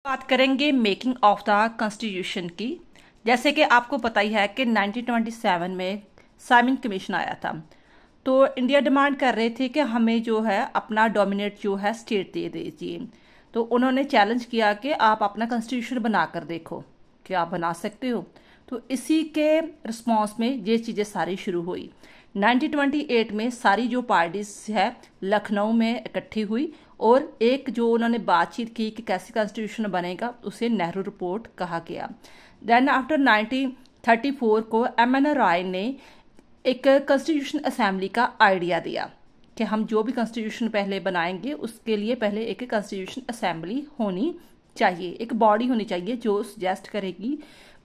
बात करेंगे making of the constitution की। जैसे कि आपको पता ही है कि 1927 में साइमन कमीशन आया था। तो इंडिया डिमांड कर रहे थे कि हमें जो है अपना डोमिनेट जो है स्टेट दे दीजिए। तो उन्होंने चैलेंज किया कि आप अपना कॉन्स्टिट्यूशन बनाकर देखो कि आप बना सकते हो। तो इसी के रिस्पॉन्स में ये चीज़ें सारी शुरू हुई। 1928 में सारी जो पार्टीज है लखनऊ में इकट्ठी हुई और एक जो उन्होंने बातचीत की कि कैसे कॉन्स्टिट्यूशन बनेगा उसे नेहरू रिपोर्ट कहा गया। देन आफ्टर 1934 को एम एन राय ने एक कॉन्स्टिट्यूशन असेंबली का आइडिया दिया कि हम जो भी कॉन्स्टिट्यूशन पहले बनाएंगे उसके लिए पहले एक कॉन्स्टिट्यूशन असेंबली होनी चाहिए, एक बॉडी होनी चाहिए जो सजेस्ट करेगी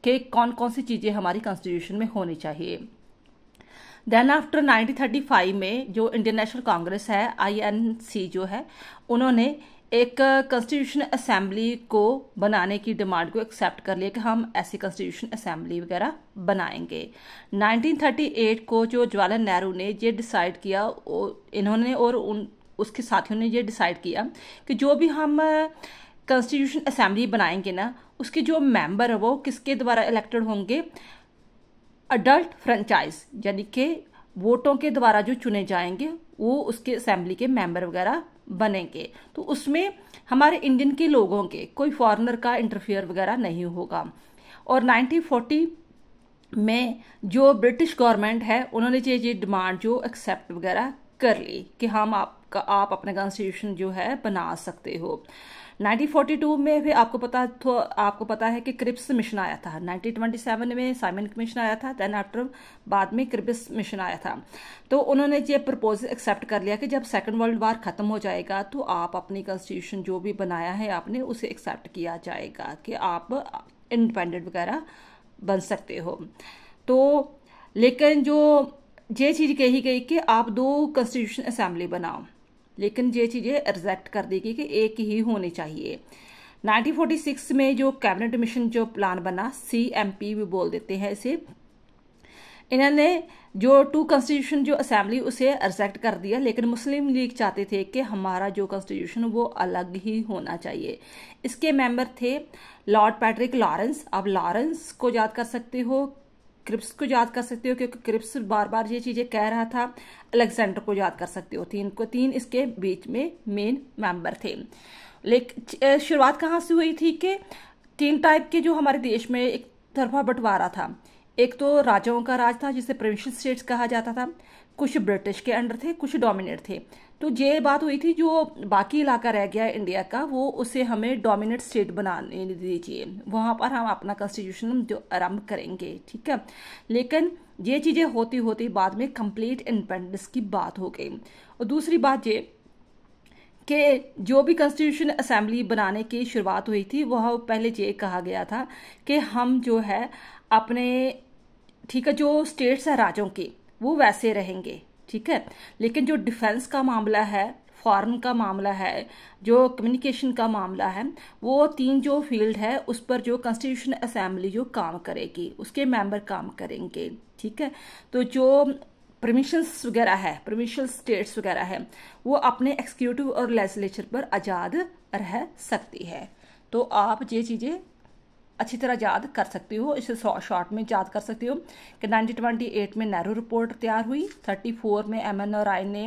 कि कौन कौन सी चीज़ें हमारी कॉन्स्टिट्यूशन में होनी चाहिए। देन आफ्टर 1935 में जो इंडियन नेशनल कांग्रेस है INC जो है उन्होंने एक कॉन्स्टिट्यूशन असेंबली को बनाने की डिमांड को एक्सेप्ट कर लिया कि हम ऐसी कॉन्स्टिट्यूशन असेंबली वगैरह बनाएंगे। 1938 को जो जवाहरलाल नेहरू ने ये डिसाइड किया, इन्होंने और उसके साथियों ने ये डिसाइड किया कि जो भी हम कॉन्स्टिट्यूशन असेंबली बनाएंगे ना उसके जो मेंबर है वो किसके द्वारा इलेक्टेड होंगे, अडल्ट फ्रेंचाइज यानी कि वोटों के द्वारा जो चुने जाएंगे वो उसके असेंबली के मेंबर वगैरह बनेंगे। तो उसमें हमारे इंडियन के लोगों के कोई फॉरेनर का इंटरफेयर वगैरह नहीं होगा। और 1940 में जो ब्रिटिश गवर्नमेंट है उन्होंने ये डिमांड जो एक्सेप्ट वगैरह कर ली कि हम आप अपने कॉन्स्टिट्यूशन जो है बना सकते हो। 1942 में भी आपको पता है कि क्रिप्स मिशन आया था। 1927 में साइमन कमीशन आया था। देन आफ्टर बाद में क्रिप्स मिशन आया था। तो उन्होंने ये प्रपोजल एक्सेप्ट कर लिया कि जब सेकंड वर्ल्ड वार खत्म हो जाएगा तो आप अपनी कॉन्स्टिट्यूशन जो भी बनाया है आपने उसे एक्सेप्ट किया जाएगा कि आप इंडिपेंडेंट वगैरह बन सकते हो। तो लेकिन जो ये चीज़ कही गई कि आप 2 कॉन्स्टिट्यूशन असेंबली बनाओ, लेकिन ये चीज़ें रिजेक्ट कर दी गई कि एक ही होनी चाहिए। 1946 में जो कैबिनेट मिशन जो प्लान बना, CMP भी बोल देते हैं इसे, इन्होंने जो 2 कॉन्स्टिट्यूशन जो असेंबली उसे रिजेक्ट कर दिया। लेकिन मुस्लिम लीग चाहते थे कि हमारा जो कॉन्स्टिट्यूशन वो अलग ही होना चाहिए। इसके मेंबर थे लॉर्ड पैट्रिक लॉरेंस। आप लॉरेंस को याद कर सकते हो, क्रिप्स को याद कर सकते हो क्योंकि क्रिप्स बार बार ये चीजें कह रहा था। अलेक्जेंडर को याद कर सकते हो। तीन इसके बीच में मेन मेंबर थे। लेकिन शुरुआत कहाँ से हुई थी कि 3 टाइप के जो हमारे देश में एक तरफा बंटवारा था। एक तो राजाओं का राज था जिसे प्रोविंशियल स्टेट्स कहा जाता था, कुछ ब्रिटिश के अंडर थे, कुछ डोमिनेट थे। तो ये बात हुई थी जो बाकी इलाका रह गया इंडिया का वो उसे हमें डोमिनेट स्टेट बनाने दीजिए, वहां पर हम अपना कॉन्स्टिट्यूशन जो आरंभ करेंगे, ठीक है। लेकिन ये चीजें होती होती बाद में कंप्लीट इंडिपेंडेंस की बात हो गई। और दूसरी बात ये कि जो भी कॉन्स्टिट्यूशन असेंबली बनाने की शुरुआत हुई थी वह पहले ये कहा गया था कि हम जो है अपने, ठीक है, जो स्टेट्स है राज्यों के वो वैसे रहेंगे, ठीक है। लेकिन जो डिफेंस का मामला है, फॉरेन का मामला है, जो कम्युनिकेशन का मामला है, वो 3 जो फील्ड है उस पर जो कॉन्स्टिट्यूशन असेंबली जो काम करेगी उसके मेंबर काम करेंगे, ठीक है। तो जो प्रोविंशियल्स वगैरह है, प्रोविंशियल स्टेट्स वगैरह है, वो अपने एक्सिक्यूटिव और लेजिस्लेचर पर आज़ाद रह सकती है। तो आप ये चीज़ें अच्छी तरह याद कर सकती हो, इसे शॉर्ट में याद कर सकती हो कि 1928 में नेहरू रिपोर्ट तैयार हुई। 34 में एम.एन. राय ने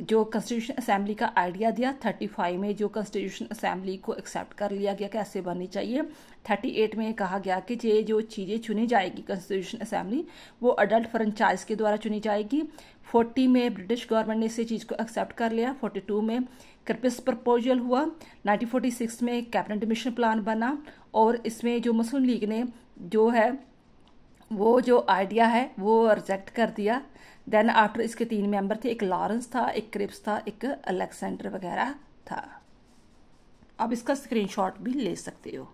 जो कॉन्स्टिट्यूशन असेंबली का आइडिया दिया। 35 में जो कॉन्स्टिट्यूशन असेंबली को एक्सेप्ट कर लिया गया कैसे बननी चाहिए। 38 में कहा गया कि ये जो चीज़ें चुनी जाएगी कॉन्स्टिट्यूशन असेंबली वो अडल्ट फ्रेंचाइज के द्वारा चुनी जाएगी। 40 में ब्रिटिश गवर्नमेंट ने इस चीज़ को एक्सेप्ट कर लिया। 42 में क्रिप्स प्रपोजल हुआ। 1946 में कैबिनेट मिशन प्लान बना और इसमें जो मुस्लिम लीग ने जो है वो जो आइडिया है वो रिजेक्ट कर दिया। देन आफ्टर इसके 3 मेंबर थे, एक लॉरेंस था, एक क्रिप्स था, एक अलेक्जेंडर वगैरह था। आप इसका स्क्रीनशॉट भी ले सकते हो।